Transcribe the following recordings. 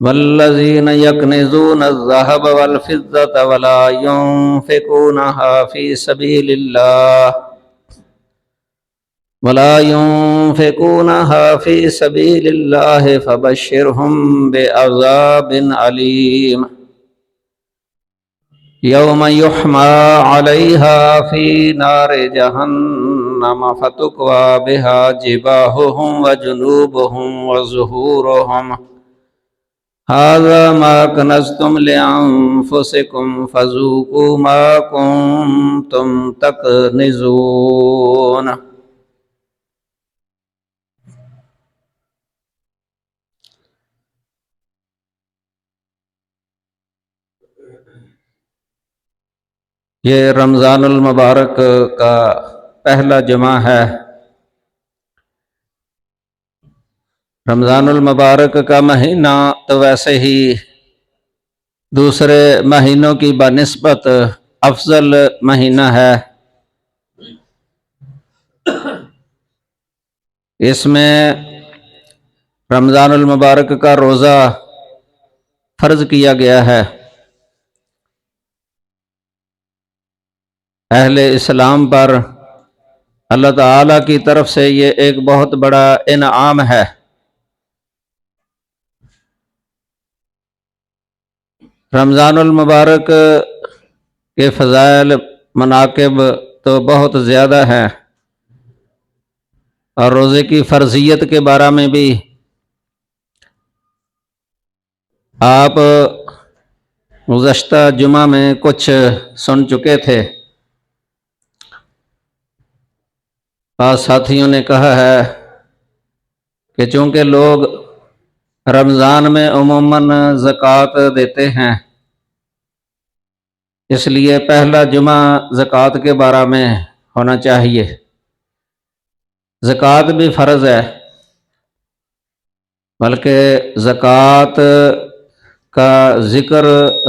والذین یکنزون الذهب والفضة ولا ينفقونها في سبيل الله فبشرهم بعذاب علیم یوم یحمى علیہا فی نار جہنم فتکوی بہا جباہہم وجنوبہم وظہورہم هذا ما كنزتم لأنفسكم فذوقوا ما كنتم تكنزون۔ یہ رمضان المبارک کا پہلا جمعہ ہے۔ رمضان المبارک کا مہینہ تو ویسے ہی دوسرے مہینوں کی بنسبت افضل مہینہ ہے۔ اس میں رمضان المبارک کا روزہ فرض کیا گیا ہے۔ اہل اسلام پر اللہ تعالیٰ کی طرف سے یہ ایک بہت بڑا انعام ہے۔ رمضان المبارک کے فضائل مناقب تو بہت زیادہ ہیں، اور روزے کی فرضیت کے بارے میں بھی آپ گزشتہ جمعہ میں کچھ سن چکے تھے۔ بعض ساتھیوں نے کہا ہے کہ چونکہ لوگ رمضان میں عموماً زکوٰۃ دیتے ہیں، اس لیے پہلا جمعہ زکوٰۃ کے بارے میں ہونا چاہیے۔ زکوٰۃ بھی فرض ہے، بلکہ زکوٰۃ کا ذکر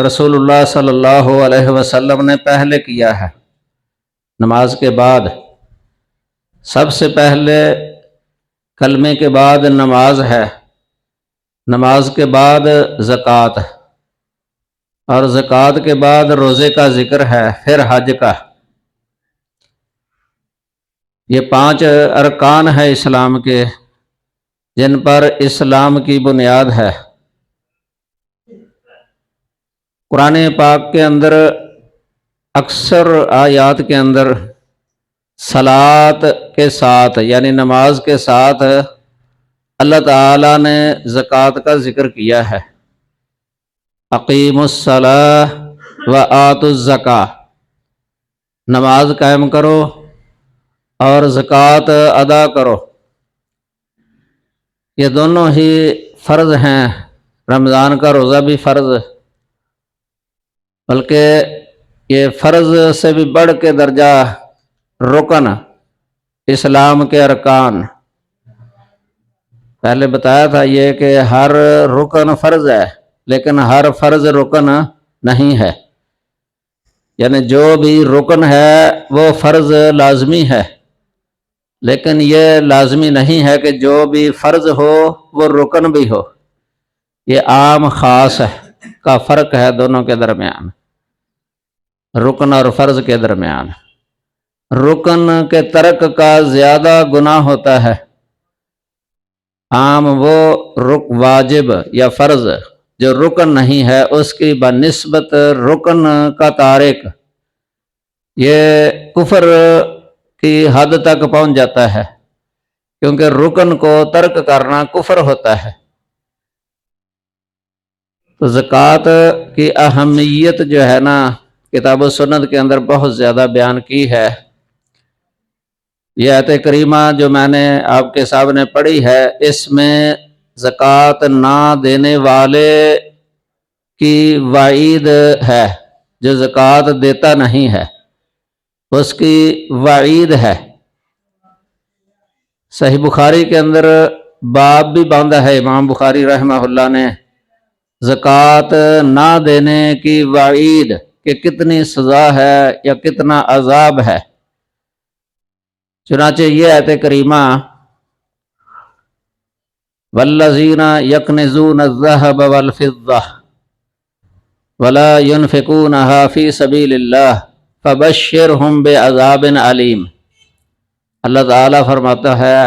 رسول اللہ صلی اللہ علیہ وسلم نے پہلے کیا ہے، نماز کے بعد۔ سب سے پہلے کلمے کے بعد نماز ہے، نماز کے بعد زکوٰۃ، اور زکوٰۃ کے بعد روزے کا ذکر ہے، پھر حج کا۔ یہ 5 ارکان ہیں اسلام کے، جن پر اسلام کی بنیاد ہے۔ قرآن پاک کے اندر اکثر آیات کے اندر صلاۃ کے ساتھ، یعنی نماز کے ساتھ، اللہ تعالیٰ نے زکوٰۃ کا ذکر کیا ہے۔ اقیموا الصلاۃ وآتوا الزکاۃ، نماز قائم کرو اور زکوٰۃ ادا کرو۔ یہ دونوں ہی فرض ہیں۔ رمضان کا روزہ بھی فرض، بلکہ یہ فرض سے بھی بڑھ کے درجہ رکن، اسلام کے ارکان۔ پہلے بتایا تھا یہ کہ ہر رکن فرض ہے، لیکن ہر فرض رکن نہیں ہے، یعنی جو بھی رکن ہے وہ فرض لازمی ہے، لیکن یہ لازمی نہیں ہے کہ جو بھی فرض ہو وہ رکن بھی ہو۔ یہ عام خاص کا فرق ہے دونوں کے درمیان، رکن اور فرض کے درمیان۔ رکن کے ترک کا زیادہ گناہ ہوتا ہے، عام وہ واجب یا فرض جو رکن نہیں ہے اس کی بنسبت رکن کا تارک یہ کفر کی حد تک پہنچ جاتا ہے، کیونکہ رکن کو ترک کرنا کفر ہوتا ہے۔ تو زکوٰۃ کی اہمیت جو ہے نا، کتاب و سنت کے اندر بہت زیادہ بیان کی ہے۔ یہ آیت کریمہ جو میں نے آپ کے سامنے پڑھی ہے، اس میں زکوٰۃ نہ دینے والے کی وعید ہے، جو زکوٰۃ دیتا نہیں ہے اس کی وعید ہے۔ صحیح بخاری کے اندر باب بھی باندھا ہے امام بخاری رحمہ اللہ نے، زکوٰۃ نہ دینے کی وعید کہ کتنی سزا ہے یا کتنا عذاب ہے۔ چنانچہ یہ آیت کریمہ والذین یکنزون الذهب والفضة ولا ينفقونها فی سبیل اللہ فبشرهم بعذاب علیم۔ اللہ تعالیٰ فرماتا ہے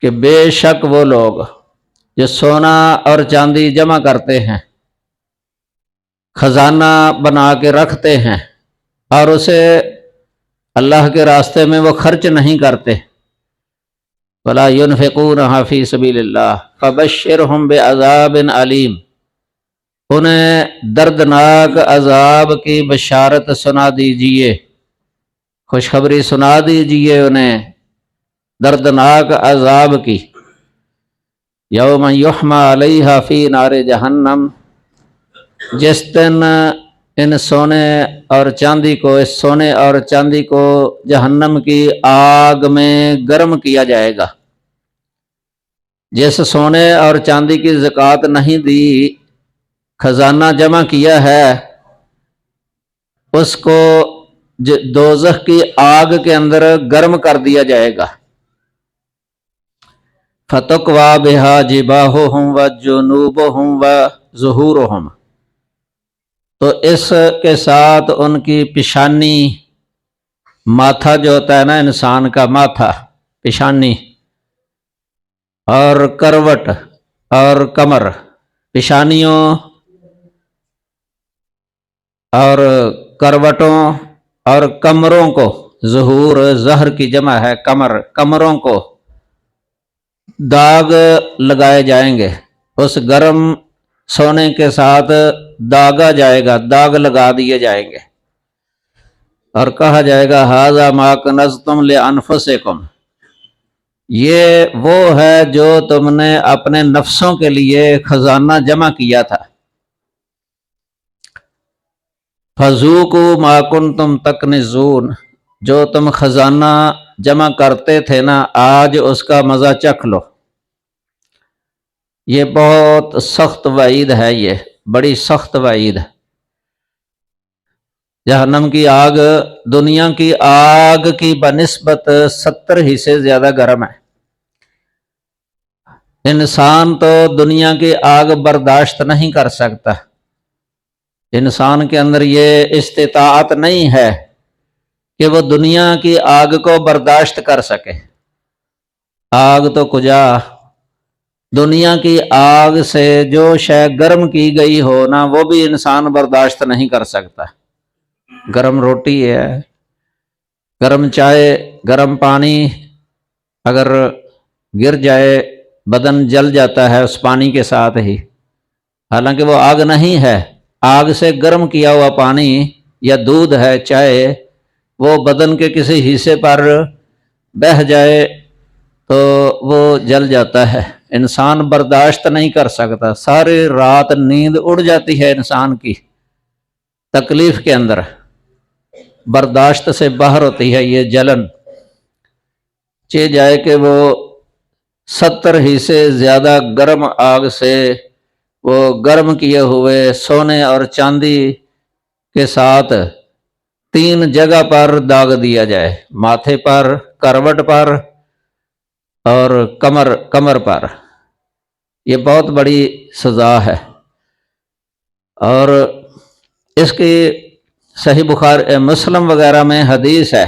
کہ بے شک وہ لوگ جو سونا اور چاندی جمع کرتے ہیں، خزانہ بنا کے رکھتے ہیں اور اسے اللہ کے راستے میں وہ خرچ نہیں کرتے، ولا ينفقونها فی سبیل اللہ فبشرهم بعذاب علیم، انہیں دردناک عذاب کی بشارت سنا دیجئے، خوشخبری سنا دیجئے انہیں دردناک عذاب کی۔ یوم یحمى علیہا فی نار جہنم، جس دن اس سونے اور چاندی کو جہنم کی آگ میں گرم کیا جائے گا۔ جس سونے اور چاندی کی زکوٰۃ نہیں دی، خزانہ جمع کیا ہے، اس کو دوزخ کی آگ کے اندر گرم کر دیا جائے گا۔ فَتُقْوَى بِهَا جِبَاهُهُمْ وَجُنُوبُهُمْ وَظُهُورُهُمْ، تو اس کے ساتھ ان کی پیشانی، ماتھا جو ہوتا ہے نا انسان کا ماتھا، پیشانی اور کروٹ اور کمر، پیشانیوں اور کروٹوں اور کمروں کو، ظہور زہر کی جمع ہے کمر، کمروں کو داغ لگائے جائیں گے، اس گرم سونے کے ساتھ داغا جائے گا، داغ لگا دیے جائیں گے، اور کہا جائے گا ھذا ما کنزتم لانفسکم، یہ وہ ہے جو تم نے اپنے نفسوں کے لیے خزانہ جمع کیا تھا۔ فذوقوا ما کنتم تکنزون، جو تم خزانہ جمع کرتے تھے نا، آج اس کا مزہ چکھ لو۔ یہ بہت سخت وعید ہے، یہ بڑی سخت وعید ہے۔ جہنم کی آگ دنیا کی آگ کی بنسبت 70 حصے زیادہ گرم ہے۔ انسان تو دنیا کی آگ برداشت نہیں کر سکتا، انسان کے اندر یہ استطاعت نہیں ہے کہ وہ دنیا کی آگ کو برداشت کر سکے۔ آگ تو کجا، دنیا کی آگ سے جو شے گرم کی گئی ہو نا، وہ بھی انسان برداشت نہیں کر سکتا۔ گرم روٹی ہے، گرم چائے، گرم پانی، اگر گر جائے بدن جل جاتا ہے اس پانی کے ساتھ ہی، حالانکہ وہ آگ نہیں ہے۔ آگ سے گرم کیا ہوا پانی یا دودھ ہے، چائے، وہ بدن کے کسی حصے پر بہہ جائے تو وہ جل جاتا ہے، انسان برداشت نہیں کر سکتا، ساری رات نیند اڑ جاتی ہے انسان کی تکلیف کے اندر، برداشت سے باہر ہوتی ہے یہ جلن۔ چہ جائے کہ وہ 70 حصے زیادہ گرم آگ سے وہ گرم کیے ہوئے سونے اور چاندی کے ساتھ 3 جگہ پر داغ دیا جائے، ماتھے پر، کروٹ پر اور کمر پر۔ یہ بہت بڑی سزا ہے، اور اس کی صحیح بخاری مسلم وغیرہ میں حدیث ہے،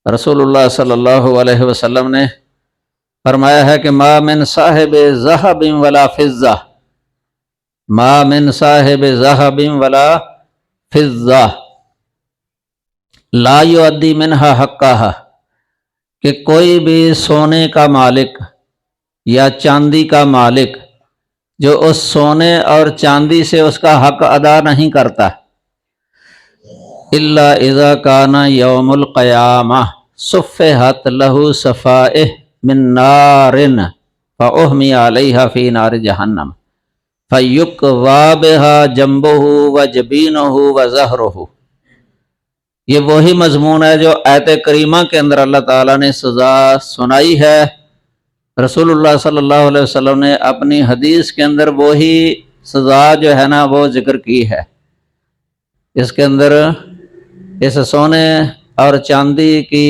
رسول اللہ صلی اللہ علیہ وسلم نے فرمایا ہے کہ ما من صاحب ذہب ولا فضہ، ما من صاحب ذہب ولا فضہ لا یؤدی منہا حقہا، کہ کوئی بھی سونے کا مالک یا چاندی کا مالک جو اس سونے اور چاندی سے اس کا حق ادا نہیں کرتا، الا اذا کان یوم القیامہ صفحت لہ صفائح من نار فاحمی علیہا فی نار جہنم فیکوی بہا جنبہ وجبینہ وظہرہ۔ یہ وہی مضمون ہے جو آیت کریمہ کے اندر اللہ تعالیٰ نے سزا سنائی ہے، رسول اللہ صلی اللہ علیہ وسلم نے اپنی حدیث کے اندر وہی سزا جو ہے نا وہ ذکر کی ہے۔ اس کے اندر اس سونے اور چاندی کی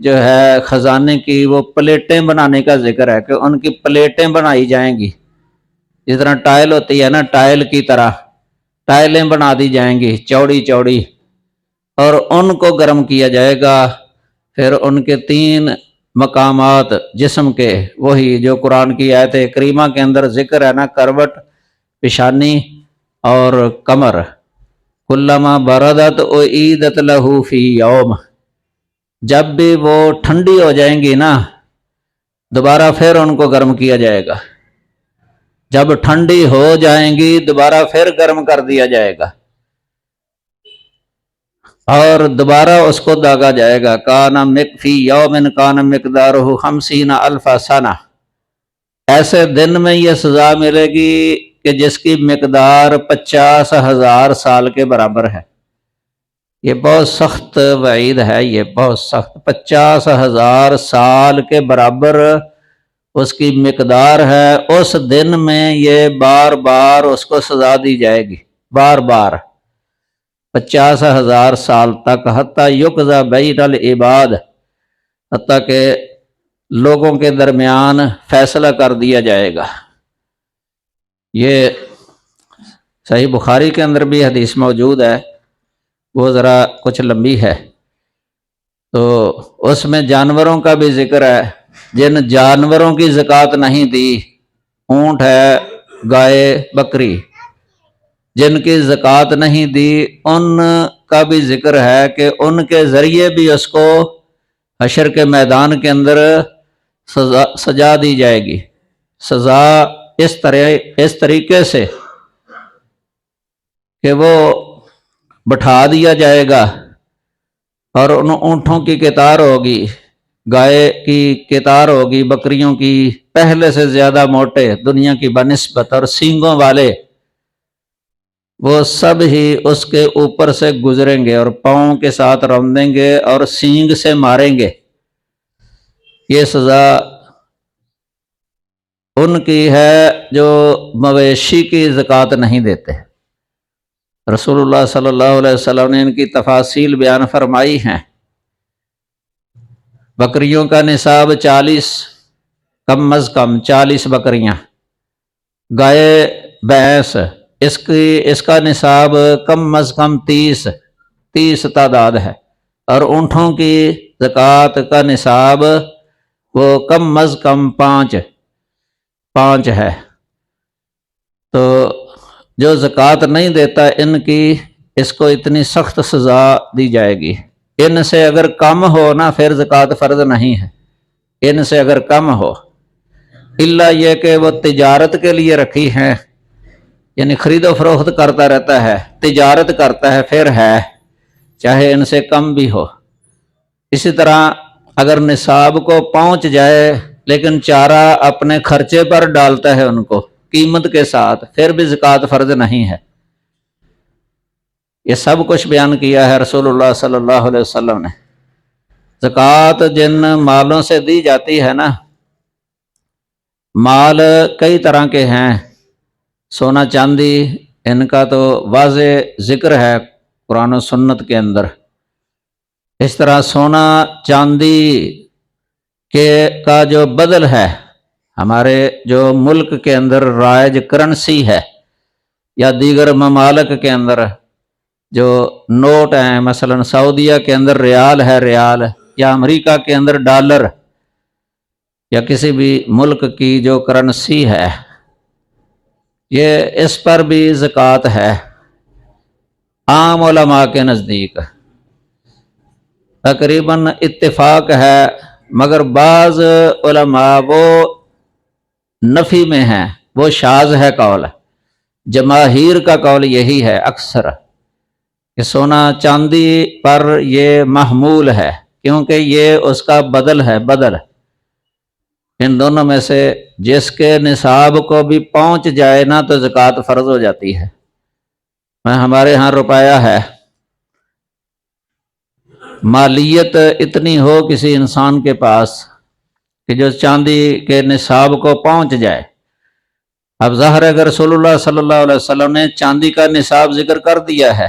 جو ہے خزانے کی وہ پلیٹیں بنانے کا ذکر ہے کہ ان کی پلیٹیں بنائی جائیں گی، جس طرح ٹائل ہوتی ہے نا، ٹائل کی طرح ٹائلیں بنا دی جائیں گی چوڑی چوڑی، اور ان کو گرم کیا جائے گا۔ پھر ان کے 3 مقامات جسم کے، وہی جو قرآن کی آیت کریمہ کے اندر ذکر ہے نا، کروٹ، پیشانی اور کمر، کلما بردت اعیدت لہ فی یوم، جب بھی وہ ٹھنڈی ہو جائیں گی نا دوبارہ پھر ان کو گرم کیا جائے گا، جب ٹھنڈی ہو جائیں گی دوبارہ پھر گرم کر دیا جائے گا اور دوبارہ اس کو داغا جائے گا۔ کان فی یوم کان مقدارہ 50,000 سنہ، ایسے دن میں یہ سزا ملے گی کہ جس کی مقدار 50,000 سال کے برابر ہے۔ یہ بہت سخت وعید ہے، یہ بہت سخت، 50,000 سال کے برابر اس کی مقدار ہے۔ اس دن میں یہ بار بار اس کو سزا دی جائے گی، بار بار 50,000 سال تک، حتیٰ یقضی بین العباد، حتیٰ کہ لوگوں کے درمیان فیصلہ کر دیا جائے گا۔ یہ صحیح بخاری کے اندر بھی حدیث موجود ہے، وہ ذرا کچھ لمبی ہے، تو اس میں جانوروں کا بھی ذکر ہے۔ جن جانوروں کی زکوٰۃ نہیں دی، اونٹ ہے، گائے، بکری، جن کی زکوٰۃ نہیں دی ان کا بھی ذکر ہے کہ ان کے ذریعے بھی اس کو حشر کے میدان کے اندر سزا دی جائے گی۔ سزا اس طریقے سے کہ وہ بٹھا دیا جائے گا اور ان اونٹوں کی قطار ہوگی، گائے کی قطار ہوگی، بکریوں کی پہلے سے زیادہ موٹے دنیا کی بنسبت اور سینگوں والے، وہ سب ہی اس کے اوپر سے گزریں گے اور پاؤں کے ساتھ روندیں گے اور سینگ سے ماریں گے۔ یہ سزا ان کی ہے جو مویشی کی زکوٰۃ نہیں دیتے۔ رسول اللہ صلی اللہ علیہ وسلم نے ان کی تفاصیل بیان فرمائی ہیں۔ بکریوں کا نصاب 40، کم از کم 40 بکریاں، گائے بھینس اس کا نصاب کم از کم 30 تعداد ہے، اور اونٹوں کی زکوٰۃ کا نصاب وہ کم از کم 5 ہے۔ تو جو زکوٰۃ نہیں دیتا ان کی، اس کو اتنی سخت سزا دی جائے گی۔ ان سے اگر کم ہو نا پھر زکوٰۃ فرض نہیں ہے، ان سے اگر کم ہو، الا یہ کہ وہ تجارت کے لیے رکھی ہیں، یعنی خرید و فروخت کرتا رہتا ہے، تجارت کرتا ہے، پھر ہے، چاہے ان سے کم بھی ہو۔ اسی طرح اگر نصاب کو پہنچ جائے لیکن چارہ اپنے خرچے پر ڈالتا ہے ان کو قیمت کے ساتھ، پھر بھی زکوٰۃ فرض نہیں ہے۔ یہ سب کچھ بیان کیا ہے رسول اللہ صلی اللہ علیہ وسلم نے۔ زکوٰۃ جن مالوں سے دی جاتی ہے نا، مال کئی طرح کے ہیں، سونا چاندی، ان کا تو واضح ذکر ہے قرآن و سنت کے اندر۔ اس طرح سونا چاندی کا جو بدل ہے، ہمارے جو ملک کے اندر رائج کرنسی ہے یا دیگر ممالک کے اندر جو نوٹ ہیں، مثلا سعودیہ کے اندر ریال ہے، ریال، یا امریکہ کے اندر ڈالر، یا کسی بھی ملک کی جو کرنسی ہے، یہ اس پر بھی زکوٰۃ ہے عام علماء کے نزدیک۔ تقریباً اتفاق ہے، مگر بعض علماء وہ نفی میں ہیں، وہ شاذ ہے قول۔ جماہیر کا قول یہی ہے اکثر کہ سونا چاندی پر یہ محمول ہے، کیونکہ یہ اس کا بدل ہے، بدل۔ ان دونوں میں سے جس کے نصاب کو بھی پہنچ جائے نا تو زکوٰۃ فرض ہو جاتی ہے۔ ہمارے ہاں روپیہ ہے، مالیت اتنی ہو کسی انسان کے پاس کہ جو چاندی کے نصاب کو پہنچ جائے۔ اب ظاہر ہے اگر رسول اللہ صلی اللہ علیہ وسلم نے چاندی کا نصاب ذکر کر دیا ہے،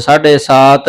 7.5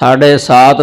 7.5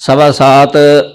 7.25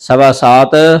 7.25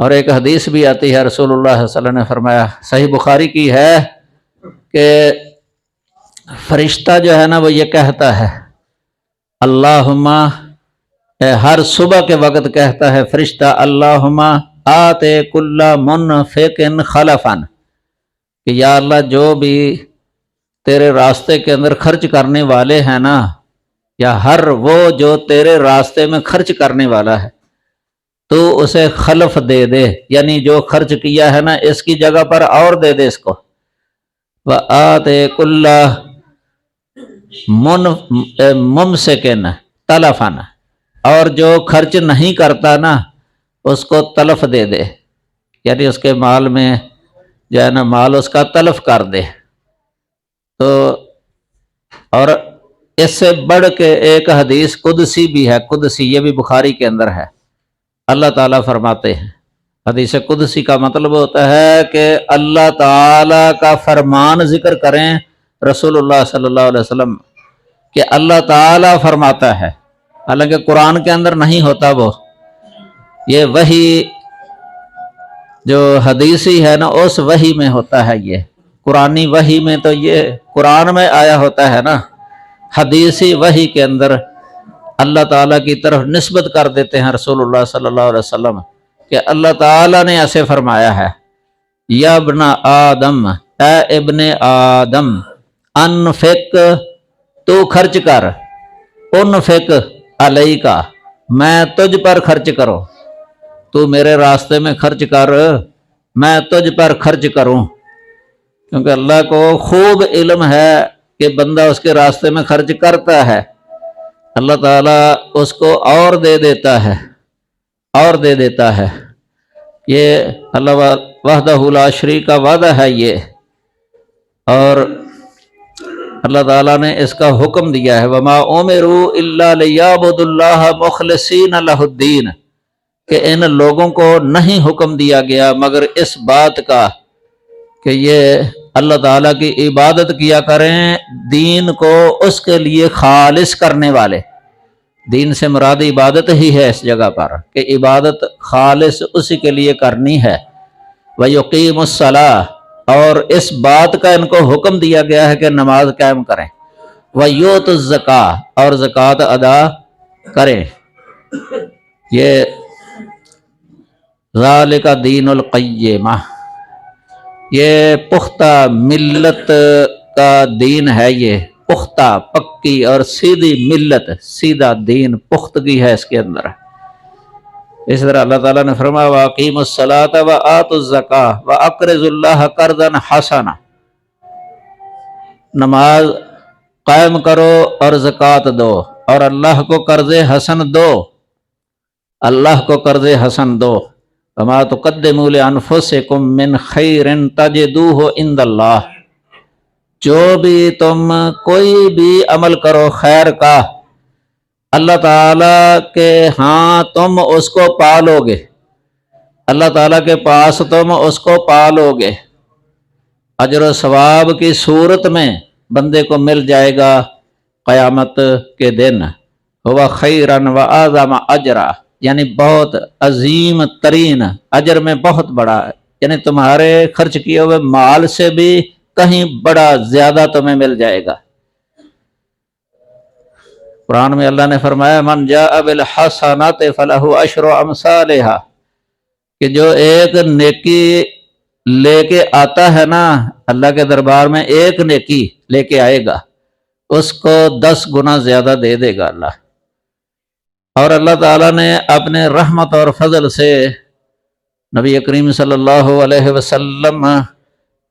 اور ایک حدیث بھی آتی ہے، رسول اللہ صلی اللہ علیہ وسلم نے فرمایا، صحیح بخاری کی ہے، کہ فرشتہ جو ہے نا وہ یہ کہتا ہے، اللہم، ہر صبح کے وقت کہتا ہے فرشتہ، اللہم آتے کل منفق خلفا، کہ یا اللہ جو بھی تیرے راستے کے اندر خرچ کرنے والے ہیں نا، یا ہر وہ جو تیرے راستے میں خرچ کرنے والا ہے، تو اسے خلف دے دے، یعنی جو خرچ کیا ہے نا اس کی جگہ پر اور دے دے اس کو۔ وَآتِ كُلَّ مُمْسِكٍ تَلَفًا، اور جو خرچ نہیں کرتا نا اس کو تلف دے دے، یعنی اس کے مال میں جو ہے نا مال اس کا تلف کر دے۔ تو اور اس سے بڑھ کے ایک حدیث قدسی بھی ہے، قدسی، یہ بھی بخاری کے اندر ہے۔ اللہ تعالیٰ فرماتے ہیں، حدیث قدسی کا مطلب ہوتا ہے کہ اللہ تعالیٰ کا فرمان ذکر کریں رسول اللہ صلی اللہ علیہ وسلم، کہ اللہ تعالیٰ فرماتا ہے، حالانکہ قرآن کے اندر نہیں ہوتا وہ، یہ وحی جو حدیثی ہے نا اس وحی میں ہوتا ہے، یہ قرآنی وحی میں تو یہ قرآن میں آیا ہوتا ہے نا، حدیثی وحی کے اندر اللہ تعالیٰ کی طرف نسبت کر دیتے ہیں رسول اللہ صلی اللہ علیہ وسلم، کہ اللہ تعالیٰ نے ایسے فرمایا ہے، یا ابن آدم، اے ابن آدم، انفق، تو خرچ کر، انفق علیک، میں تجھ پر خرچ کروں، تو میرے راستے میں خرچ کر، میں تجھ پر خرچ کروں، کیونکہ اللہ کو خوب علم ہے کہ بندہ اس کے راستے میں خرچ کرتا ہے، اللہ تعالیٰ اس کو اور دے دیتا ہے، اور دے دیتا ہے۔ یہ اللہ وحدہ لا شریک کا وعدہ ہے یہ، اور اللہ تعالیٰ نے اس کا حکم دیا ہے، وَمَا أُمِرُوا إِلَّا لِيَعْبُدُوا اللَّهَ مُخْلِصِينَ لَهُ الدِّينَ، کہ ان لوگوں کو نہیں حکم دیا گیا مگر اس بات کا کہ یہ اللہ تعالیٰ کی عبادت کیا کریں، دین کو اس کے لیے خالص کرنے والے، دین سے مراد عبادت ہی ہے اس جگہ پر، کہ عبادت خالص اسی کے لیے کرنی ہے۔ وَيُقِيمُ الصَّلَاةَ، اور اس بات کا ان کو حکم دیا گیا ہے کہ نماز قائم کریں، وَيُؤْتُ الزَّكَاةَ، اور زکوٰۃ ادا کریں۔ یہ ذَلِكَ دین القیمہ، یہ پختہ ملت کا دین ہے، یہ پختہ، پکی اور سیدھی ملت، سیدھا دین، پختگی ہے اس کے اندر۔ اس طرح اللہ تعالیٰ نے فرمایا وَأَقِيمُوا الصَّلَاةَ وَآتُوا الزَّكَاةَ وَأَقْرِضُوا اللَّهَ قَرْضًا حَسَنًا، نماز قائم کرو اور زکوٰۃ دو، اور اللہ کو قرض حسن دو، اللہ کو قرض حسن دو۔ وَمَا تُقَدِّمُوا لِأَنفُسِكُم مِّن خَيْرٍ تَجِدُوهُ عِندَ اللَّهِ، جو بھی تم کوئی بھی عمل کرو خیر کا، اللہ تعالیٰ کے ہاں تم اس کو پالو گے، اللہ تعالیٰ کے پاس تم اس کو پالو گے، اجر و ثواب کی صورت میں بندے کو مل جائے گا قیامت کے دن۔ ہوا خیرن و اعظم اجرا، یعنی بہت عظیم ترین اجر میں بہت بڑا، یعنی تمہارے خرچ کیے ہوئے مال سے بھی کہیں بڑا زیادہ تمہیں مل جائے گا۔ قرآن میں اللہ نے فرمایا من جاء بالحسنات فلہ عشر امثالھا، کہ جو ایک نیکی لے کے آتا ہے نا اللہ کے دربار میں، ایک نیکی لے کے آئے گا، اس کو 10 گنا زیادہ دے دے گا اللہ۔ اور اللہ تعالیٰ نے اپنے رحمت اور فضل سے نبی کریم صلی اللہ علیہ وسلم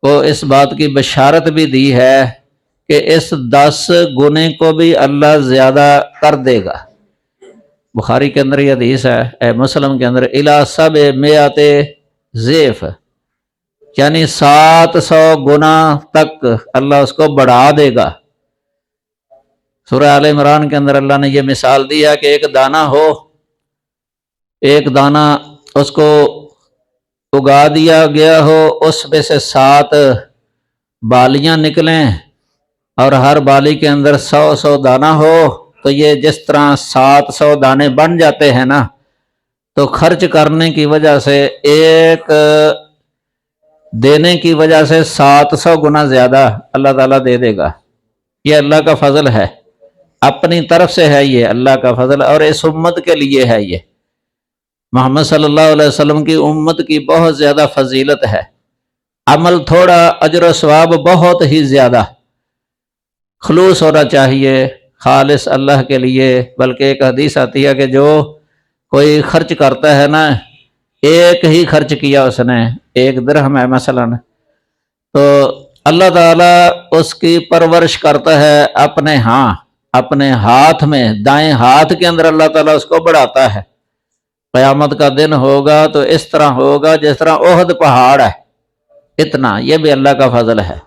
کو اس بات کی بشارت بھی دی ہے کہ اس 10 گنے کو بھی اللہ زیادہ کر دے گا۔ بخاری کے اندر یہ حدیث ہے، مسلم کے اندر الی 700 ضعف، یعنی 700 گنا تک اللہ اس کو بڑھا دے گا۔ سورہ آل عمران کے اندر اللہ نے یہ مثال دیا کہ ایک دانہ ہو، ایک دانہ اس کو اگا دیا گیا ہو، اس میں سے 7 بالیاں نکلیں اور ہر بالی کے اندر 100 دانہ ہو، تو یہ جس طرح 700 دانے بن جاتے ہیں نا، تو خرچ کرنے کی وجہ سے ایک دینے کی وجہ سے 700 گنا زیادہ اللہ تعالیٰ دے دے گا۔ یہ اللہ کا فضل ہے، اپنی طرف سے ہے یہ اللہ کا فضل، اور اس امت کے لیے ہے یہ۔ محمد صلی اللہ علیہ وسلم کی امت کی بہت زیادہ فضیلت ہے، عمل تھوڑا، اجر و ثواب بہت ہی زیادہ۔ خلوص ہونا چاہیے، خالص اللہ کے لیے۔ بلکہ ایک حدیث آتی ہے کہ جو کوئی خرچ کرتا ہے نا، ایک ہی خرچ کیا اس نے، 1 درہم ہے مثلا، تو اللہ تعالیٰ اس کی پرورش کرتا ہے اپنے ہاتھ میں، دائیں ہاتھ کے اندر اللہ تعالیٰ اس کو بڑھاتا ہے۔ قیامت کا دن ہوگا تو اس طرح ہوگا جس طرح احد پہاڑ ہے، اتنا۔ یہ بھی اللہ کا فضل ہے۔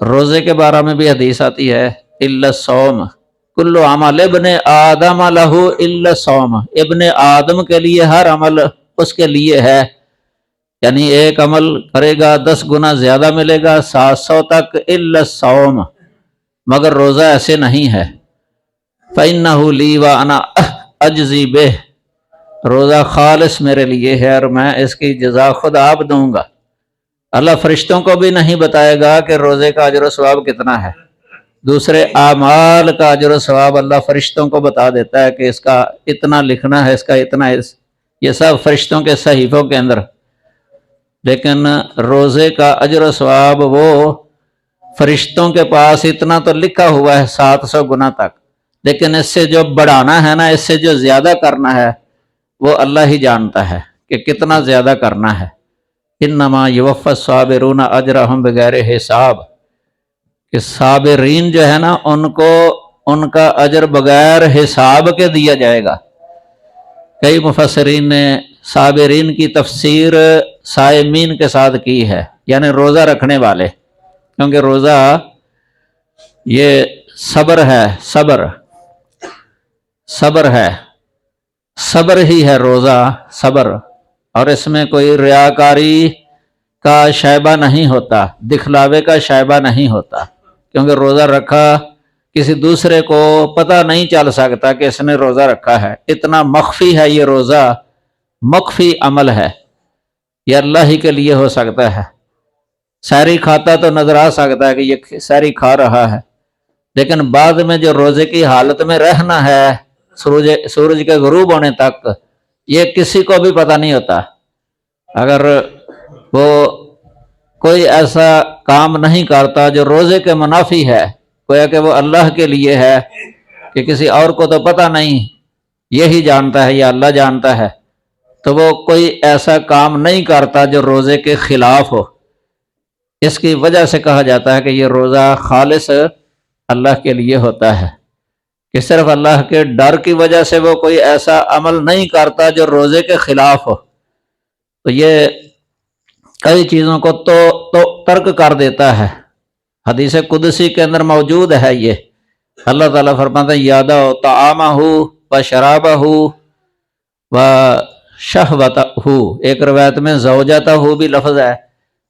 روزے کے بارے میں بھی حدیث آتی ہے، الا الصوم کل عمل ابن آدم لہ الا الصوم، ابن آدم کے لیے ہر عمل اس کے لیے ہے، یعنی ایک عمل کرے گا 10 گنا زیادہ ملے گا، 700 تک، الا الصوم، مگر روزہ ایسے نہیں ہے۔ فإنہ لی وأنا اجزی بہ، روزہ خالص میرے لیے ہے اور میں اس کی جزا خود آپ دوں گا۔ اللہ فرشتوں کو بھی نہیں بتائے گا کہ روزے کا اجر و ثواب کتنا ہے، دوسرے اعمال کا اجر و ثواب اللہ فرشتوں کو بتا دیتا ہے کہ اس کا اتنا لکھنا ہے، اس کا اتنا ہے، یہ سب فرشتوں کے صحیفوں کے اندر۔ لیکن روزے کا اجر و ثواب وہ فرشتوں کے پاس اتنا تو لکھا ہوا ہے 700 گنا تک، لیکن اس سے جو بڑھانا ہے نا، اس سے جو زیادہ کرنا ہے وہ اللہ ہی جانتا ہے کہ کتنا زیادہ کرنا ہے۔ انما یوفی الصابرون اجرہم بغیر حساب، کہ صابرین جو ہے نا ان کو ان کا اجر بغیر حساب کے دیا جائے گا۔ کئی مفسرین نے صابرین کی تفسیر صائمین کے ساتھ کی ہے، یعنی روزہ رکھنے والے، کیونکہ روزہ یہ صبر ہے، صبر ہے، صبر ہی ہے روزہ، صبر، اور اس میں کوئی ریاکاری کا شائبہ نہیں ہوتا، دکھلاوے کا شائبہ نہیں ہوتا، کیونکہ روزہ رکھا کسی دوسرے کو پتہ نہیں چل سکتا کہ اس نے روزہ رکھا ہے، اتنا مخفی ہے یہ روزہ، مخفی عمل ہے، یہ اللہ ہی کے لیے ہو سکتا ہے۔ سحری کھاتا تو نظر آ سکتا ہے کہ یہ سحری کھا رہا ہے، لیکن بعد میں جو روزے کی حالت میں رہنا ہے سورج کے غروب ہونے تک، یہ کسی کو بھی پتہ نہیں ہوتا۔ اگر وہ کوئی ایسا کام نہیں کرتا جو روزے کے منافی ہے، گویا کہ وہ اللہ کے لیے ہے، کہ کسی اور کو تو پتہ نہیں، یہی جانتا ہے یا اللہ جانتا ہے، تو وہ کوئی ایسا کام نہیں کرتا جو روزے کے خلاف ہو۔ اس کی وجہ سے کہا جاتا ہے کہ یہ روزہ خالص اللہ کے لیے ہوتا ہے، کہ صرف اللہ کے ڈر کی وجہ سے وہ کوئی ایسا عمل نہیں کرتا جو روزے کے خلاف ہو۔ تو یہ کئی چیزوں کو تو ترک کر دیتا ہے۔ حدیث قدسی کے اندر موجود ہے یہ، اللہ تعالیٰ فرماتا ہے یادہ طعامہ و شرابہ و شہوتہ، ایک روایت میں زوجتہ بھی لفظ ہے،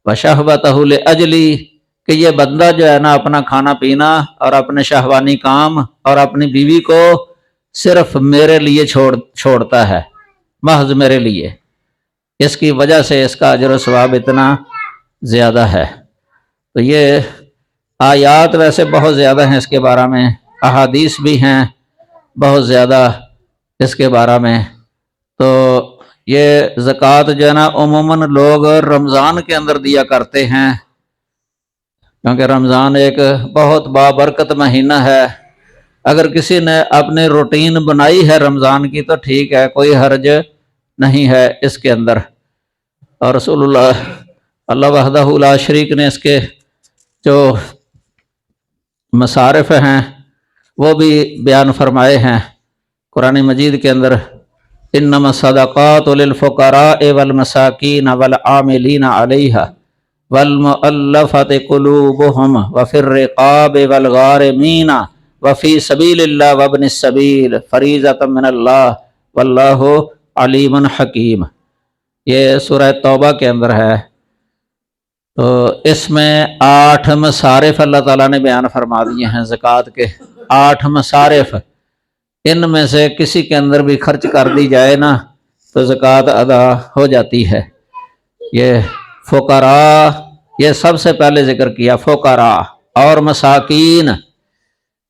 و شہوتہ لاجلی، کہ یہ بندہ جو ہے نا اپنا کھانا پینا اور اپنے شہوانی کام اور اپنی بیوی کو صرف میرے لیے چھوڑتا ہے، محض میرے لیے، اس کی وجہ سے اس کا اجر و ثواب اتنا زیادہ ہے۔ تو یہ آیات ویسے بہت زیادہ ہیں اس کے بارے میں، احادیث بھی ہیں بہت زیادہ اس کے بارے میں۔ تو یہ زکوٰۃ جو ہے نا عموماً لوگ رمضان کے اندر دیا کرتے ہیں، کیونکہ رمضان ایک بہت بابرکت مہینہ ہے۔ اگر کسی نے اپنی روٹین بنائی ہے رمضان کی تو ٹھیک ہے، کوئی حرج نہیں ہے اس کے اندر۔ اور رسول اللہ وحدہ لا شریک نے اس کے جو مصارف ہیں وہ بھی بیان فرمائے ہیں قرآن مجید کے اندر، انما الصدقات للفقراء والمساکین والعاملین علیہا والمؤلفۃ قلوبہم وفی الرقاب والغارمین وفی سبیل اللہ وابن السبیل فریضۃ من اللہ واللہ علیم حکیم۔ یہ سورہ توبہ کے اندر ہے۔ تو اس میں 8 مصارف اللہ تعالیٰ نے بیان فرما دیے ہیں زکوٰۃ کے، 8 مصارف، ان میں سے کسی کے اندر بھی خرچ کر دی جائے نا تو زکوٰۃ ادا ہو جاتی ہے۔ یہ فقراء، یہ سب سے پہلے ذکر کیا فقراء، اور مساکین،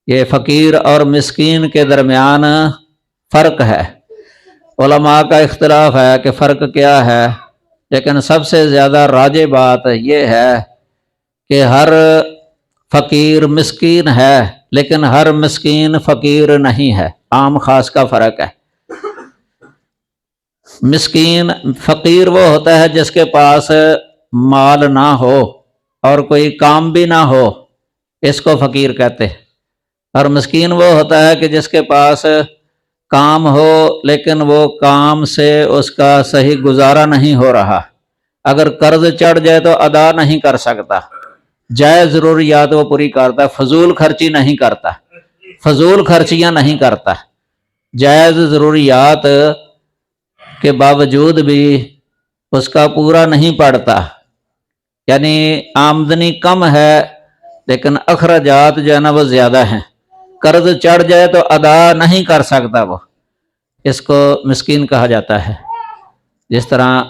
یہ فقیر اور مسکین کے درمیان فرق ہے۔ علماء کا اختلاف ہے کہ فرق کیا ہے، لیکن سب سے زیادہ راجح بات یہ ہے کہ ہر فقیر مسکین ہے، لیکن ہر مسکین فقیر نہیں ہے، عام خاص کا فرق ہے۔ مسکین فقیر وہ ہوتا ہے جس کے پاس مال نہ ہو اور کوئی کام بھی نہ ہو، اس کو فقیر کہتے ہیں۔ اور مسکین وہ ہوتا ہے کہ جس کے پاس کام ہو لیکن وہ کام سے اس کا صحیح گزارا نہیں ہو رہا، اگر قرض چڑھ جائے تو ادا نہیں کر سکتا، جائز ضروریات وہ پوری کرتا، فضول خرچی نہیں کرتا، فضول خرچیاں نہیں کرتا، جائز ضروریات کے باوجود بھی اس کا پورا نہیں پڑتا، یعنی آمدنی کم ہے لیکن اخراجات جو ہے نا وہ زیادہ ہیں، قرض چڑھ جائے تو ادا نہیں کر سکتا، وہ اس کو مسکین کہا جاتا ہے۔ جس طرح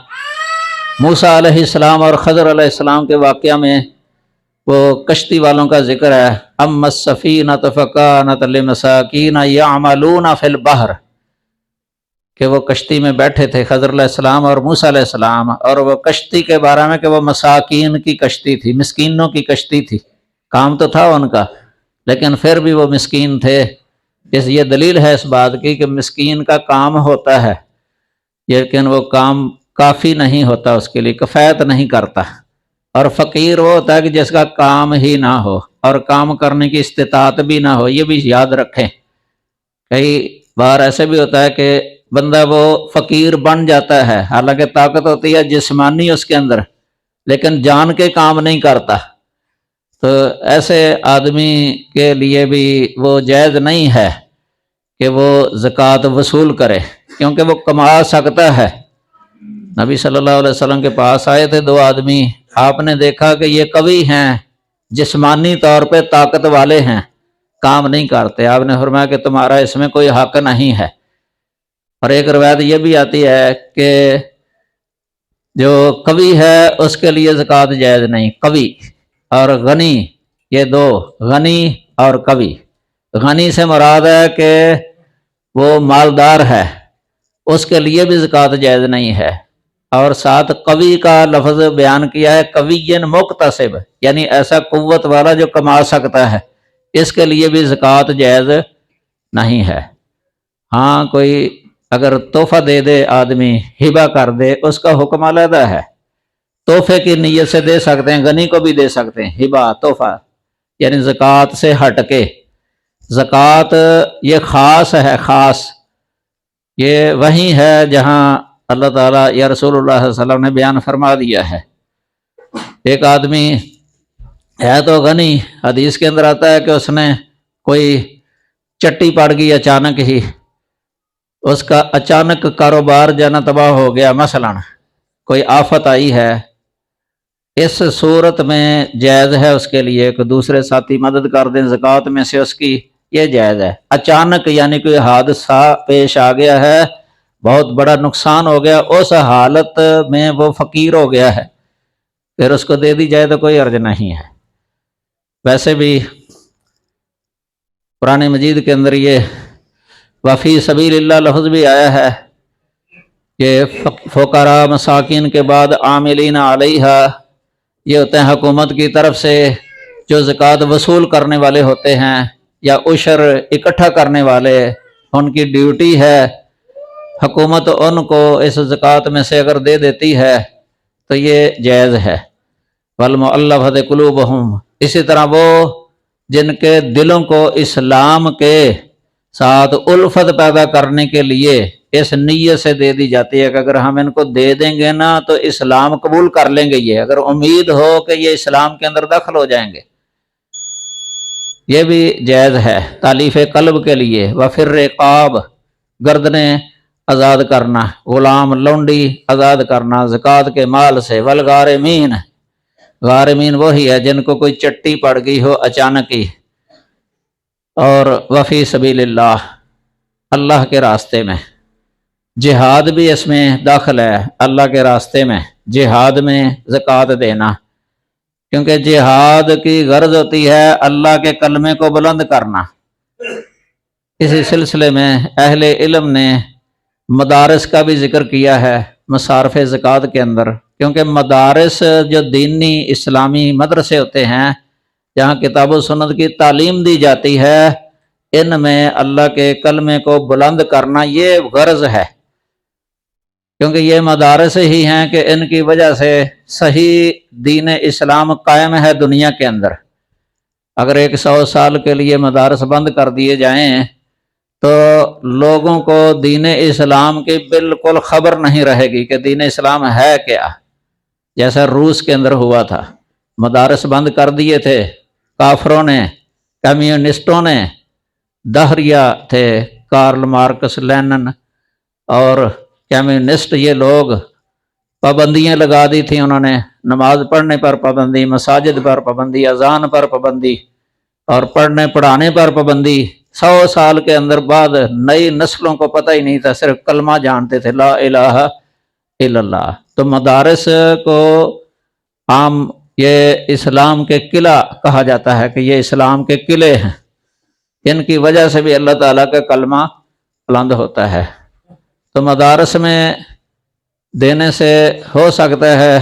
موسیٰ علیہ السلام اور خضر علیہ السلام کے واقعہ میں وہ کشتی والوں کا ذکر ہے، اما السفینۃ فکانت لمساکین یعملون فی البحر، کہ وہ کشتی میں بیٹھے تھے خضر علیہ السلام اور موسیٰ علیہ السلام، اور وہ کشتی کے بارے میں کہ وہ مساکین کی کشتی تھی، مسکینوں کی کشتی تھی، کام تو تھا ان کا لیکن پھر بھی وہ مسکین تھے۔ یہ دلیل ہے اس بات کی کہ مسکین کا کام ہوتا ہے لیکن وہ کام کافی نہیں ہوتا، اس کے لیے کفایت نہیں کرتا، اور فقیر وہ ہوتا ہے کہ جس کا کام ہی نہ ہو اور کام کرنے کی استطاعت بھی نہ ہو۔ یہ بھی یاد رکھیں، کئی بار ایسے بھی ہوتا ہے کہ بندہ وہ فقیر بن جاتا ہے، حالانکہ طاقت ہوتی ہے جسمانی اس کے اندر، لیکن جان کے کام نہیں کرتا، تو ایسے آدمی کے لیے بھی وہ جائز نہیں ہے کہ وہ زکوٰۃ وصول کرے، کیونکہ وہ کما سکتا ہے۔ نبی صلی اللہ علیہ وسلم کے پاس آئے تھے دو آدمی، آپ نے دیکھا کہ یہ قوی ہیں، جسمانی طور پہ طاقت والے ہیں، کام نہیں کرتے، آپ نے فرمایا کہ تمہارا اس میں کوئی حق نہیں ہے۔ اور ایک روایت یہ بھی آتی ہے کہ جو قوی ہے اس کے لیے زکوٰۃ جائز نہیں، قوی اور غنی، یہ دو، غنی اور قوی۔ غنی سے مراد ہے کہ وہ مالدار ہے، اس کے لیے بھی زکوٰۃ جائز نہیں ہے، اور ساتھ قوی کا لفظ بیان کیا ہے، قوی مقتصب، یعنی ایسا قوت والا جو کما سکتا ہے، اس کے لیے بھی زکوٰۃ جائز نہیں ہے۔ ہاں کوئی اگر تحفہ دے دے، آدمی ہبہ کر دے، اس کا حکم علیحدہ ہے، تحفے کی نیت سے دے سکتے ہیں، غنی کو بھی دے سکتے ہیں، ہبہ تحفہ یعنی زکوٰۃ سے ہٹ کے۔ زکوٰۃ یہ خاص ہے، خاص یہ وہی ہے جہاں اللہ تعالیٰ یا رسول اللہ صلی اللہ علیہ وسلم نے بیان فرما دیا ہے۔ ایک آدمی ہے تو غنی، حدیث کے اندر آتا ہے کہ اس نے کوئی چٹی پڑ گئی اچانک ہی، اس کا اچانک کاروبار جانا تباہ ہو گیا، مثلا کوئی آفت آئی ہے، اس صورت میں جائز ہے اس کے لیے کہ دوسرے ساتھی مدد کر دیں، زکوٰۃ میں سے اس کی یہ جائز ہے۔ اچانک یعنی کوئی حادثہ پیش آ گیا ہے، بہت بڑا نقصان ہو گیا، اس حالت میں وہ فقیر ہو گیا ہے، پھر اس کو دے دی جائے تو کوئی حرج نہیں ہے۔ ویسے بھی قرآن مجید کے اندر یہ وفی سبیل اللہ لفظ بھی آیا ہے کہ فقراء مساکین کے بعد عاملین علیہا، یہ ہوتے ہیں حکومت کی طرف سے جو زکوٰۃ وصول کرنے والے ہوتے ہیں یا عشر اکٹھا کرنے والے، ان کی ڈیوٹی ہے، حکومت ان کو اس زکوٰۃ میں سے اگر دے دیتی ہے تو یہ جائز ہے۔ والمؤلفۃ قلوبہم، اسی طرح وہ جن کے دلوں کو اسلام کے ساتھ الفت پیدا کرنے کے لیے اس نیت سے دے دی جاتی ہے کہ اگر ہم ان کو دے دیں گے نا تو اسلام قبول کر لیں گے، یہ اگر امید ہو کہ یہ اسلام کے اندر داخل ہو جائیں گے، یہ بھی جائز ہے تالیف قلب کے لیے۔ وفر رقاب، گردنیں آزاد کرنا، غلام لونڈی آزاد کرنا زکوٰۃ کے مال سے۔ والغارمین، غارمین وہی ہے جن کو کوئی چٹی پڑ گئی ہو اچانک ہی۔ اور وفی سبیل اللہ، اللہ کے راستے میں، جہاد بھی اس میں داخل ہے، اللہ کے راستے میں جہاد میں زکوٰۃ دینا، کیونکہ جہاد کی غرض ہوتی ہے اللہ کے کلمے کو بلند کرنا۔ اسی سلسلے میں اہل علم نے مدارس کا بھی ذکر کیا ہے مصارف زکوٰۃ کے اندر، کیونکہ مدارس جو دینی اسلامی مدرسے ہوتے ہیں جہاں کتاب و سنت کی تعلیم دی جاتی ہے، ان میں اللہ کے کلمے کو بلند کرنا یہ غرض ہے، کیونکہ یہ مدارس ہی ہیں کہ ان کی وجہ سے صحیح دین اسلام قائم ہے دنیا کے اندر۔ اگر 100 سال کے لیے مدارس بند کر دیے جائیں تو لوگوں کو دین اسلام کی بالکل خبر نہیں رہے گی کہ دین اسلام ہے کیا، جیسا روس کے اندر ہوا تھا، مدارس بند کر دیے تھے کافروں نے، کمیونسٹوں نے، دہریہ تھے کارل مارکس، لینن اور کمیونسٹ، یہ لوگ پابندیاں لگا دی تھیں انہوں نے، نماز پڑھنے پر پابندی، مساجد پر پابندی، اذان پر پابندی اور پڑھنے پڑھانے پر پابندی۔ 100 سال کے اندر بعد نئی نسلوں کو پتہ ہی نہیں تھا، صرف کلمہ جانتے تھے، لا الہ الا اللہ۔ تو مدارس کو عام یہ اسلام کے قلعہ کہا جاتا ہے کہ یہ اسلام کے قلعے ہیں، ان کی وجہ سے بھی اللہ تعالیٰ کا کلمہ بلند ہوتا ہے۔ تو مدارس میں دینے سے ہو سکتا ہے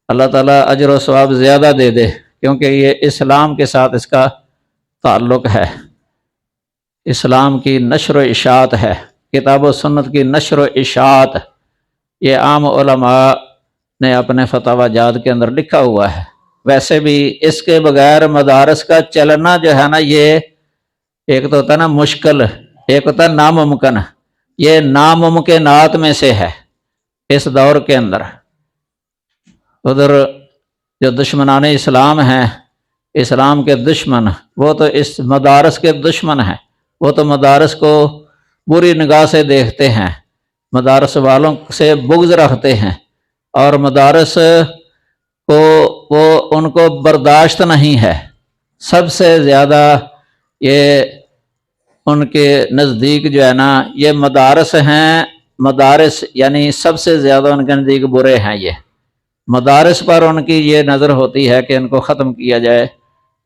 اللہ تعالیٰ اجر و ثواب زیادہ دے دے، کیونکہ یہ اسلام کے ساتھ اس کا تعلق ہے، اسلام کی نشر و اشاعت ہے، کتاب و سنت کی نشر و اشاعت، یہ عام علماء نے اپنے فتاوی جات کے اندر لکھا ہوا ہے۔ ویسے بھی اس کے بغیر مدارس کا چلنا جو ہے نا، یہ ایک تو ہوتا ہے نا مشکل، ایک ہوتا ہے ناممکن، یہ ناممکنات میں سے ہے اس دور کے اندر۔ ادھر جو دشمنان اسلام ہیں، اسلام کے دشمن، وہ تو اس مدارس کے دشمن ہیں، وہ تو مدارس کو بری نگاہ سے دیکھتے ہیں، مدارس والوں سے بغض رکھتے ہیں، اور مدارس کو وہ ان کو برداشت نہیں ہے۔ سب سے زیادہ یہ ان کے نزدیک جو ہے نا یہ مدارس ہیں، مدارس یعنی سب سے زیادہ ان کے نزدیک برے ہیں، یہ مدارس پر ان کی یہ نظر ہوتی ہے کہ ان کو ختم کیا جائے۔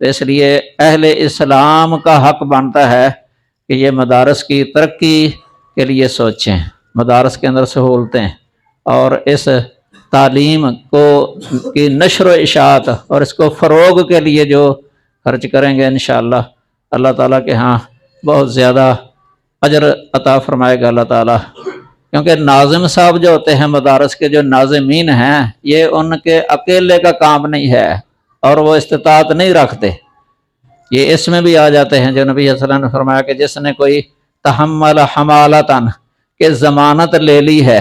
تو اس لیے اہل اسلام کا حق بنتا ہے کہ یہ مدارس کی ترقی کے لیے سوچیں، مدارس کے اندر سہولتیں اور اس تعلیم کو کی نشر و اشاعت اور اس کو فروغ کے لیے جو خرچ کریں گے انشاءاللہ اللہ تعالیٰ کے ہاں بہت زیادہ اجر عطا فرمائے گا اللہ تعالیٰ۔ کیونکہ ناظم صاحب جو ہوتے ہیں مدارس کے جو ناظمین ہیں، یہ ان کے اکیلے کا کام نہیں ہے اور وہ استطاعت نہیں رکھتے، یہ اس میں بھی آ جاتے ہیں جو نبی صلی اللہ علیہ وسلم نے فرمایا کہ جس نے کوئی تحمل حمالتاً کہ ضمانت لے لی ہے،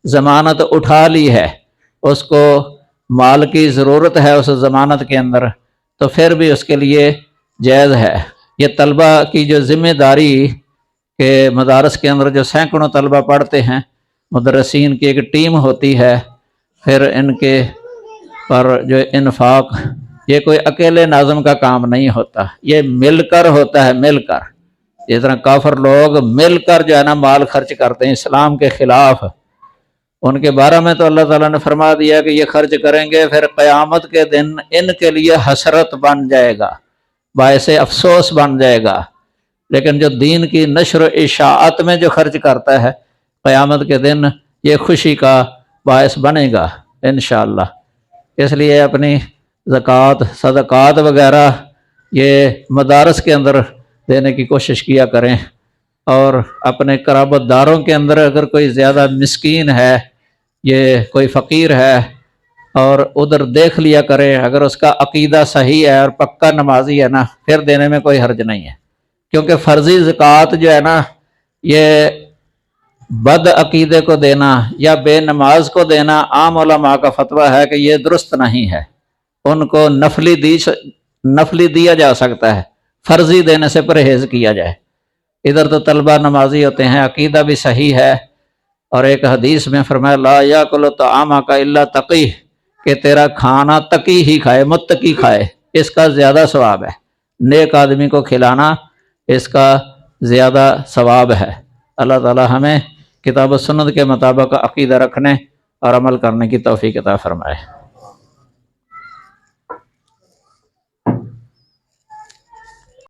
ضمانت اٹھا لی ہے، اس کو مال کی ضرورت ہے اس ضمانت کے اندر، تو پھر بھی اس کے لیے جائز ہے۔ یہ طلبہ کی جو ذمہ داری کہ مدارس کے اندر جو سینکڑوں طلبہ پڑھتے ہیں، مدرسین کی ایک ٹیم ہوتی ہے، پھر ان کے پر جو انفاق، یہ کوئی اکیلے ناظم کا کام نہیں ہوتا، یہ مل کر ہوتا ہے، مل کر، جس طرح کافر لوگ مل کر جو ہے نا مال خرچ کرتے ہیں اسلام کے خلاف، ان کے بارے میں تو اللہ تعالیٰ نے فرما دیا کہ یہ خرچ کریں گے، پھر قیامت کے دن ان کے لیے حسرت بن جائے گا، باعث افسوس بن جائے گا۔ لیکن جو دین کی نشر و اشاعت میں جو خرچ کرتا ہے، قیامت کے دن یہ خوشی کا باعث بنے گا انشاءاللہ۔ اس لیے اپنی زکوٰۃ، صدقات وغیرہ یہ مدارس کے اندر دینے کی کوشش کیا کریں، اور اپنے قرابت داروں کے اندر اگر کوئی زیادہ مسکین ہے، یہ کوئی فقیر ہے، اور ادھر دیکھ لیا کرے، اگر اس کا عقیدہ صحیح ہے اور پکا نمازی ہے نا، پھر دینے میں کوئی حرج نہیں ہے، کیونکہ فرضی زکوٰۃ جو ہے نا، یہ بد عقیدے کو دینا یا بے نماز کو دینا، عام علماء کا فتویٰ ہے کہ یہ درست نہیں ہے، ان کو نفلی دیا جا سکتا ہے، فرضی دینے سے پرہیز کیا جائے۔ ادھر تو طلبہ نمازی ہوتے ہیں، عقیدہ بھی صحیح ہے، اور ایک حدیث میں فرمایا لا یاکل طعامک الا تقی، کہ تیرا کھانا تقی ہی کھائے، متقی کھائے، اس کا زیادہ ثواب ہے، نیک آدمی کو کھلانا اس کا زیادہ ثواب ہے۔ اللہ تعالی ہمیں کتاب و سنت کے مطابق عقیدہ رکھنے اور عمل کرنے کی توفیق عطا فرمائے۔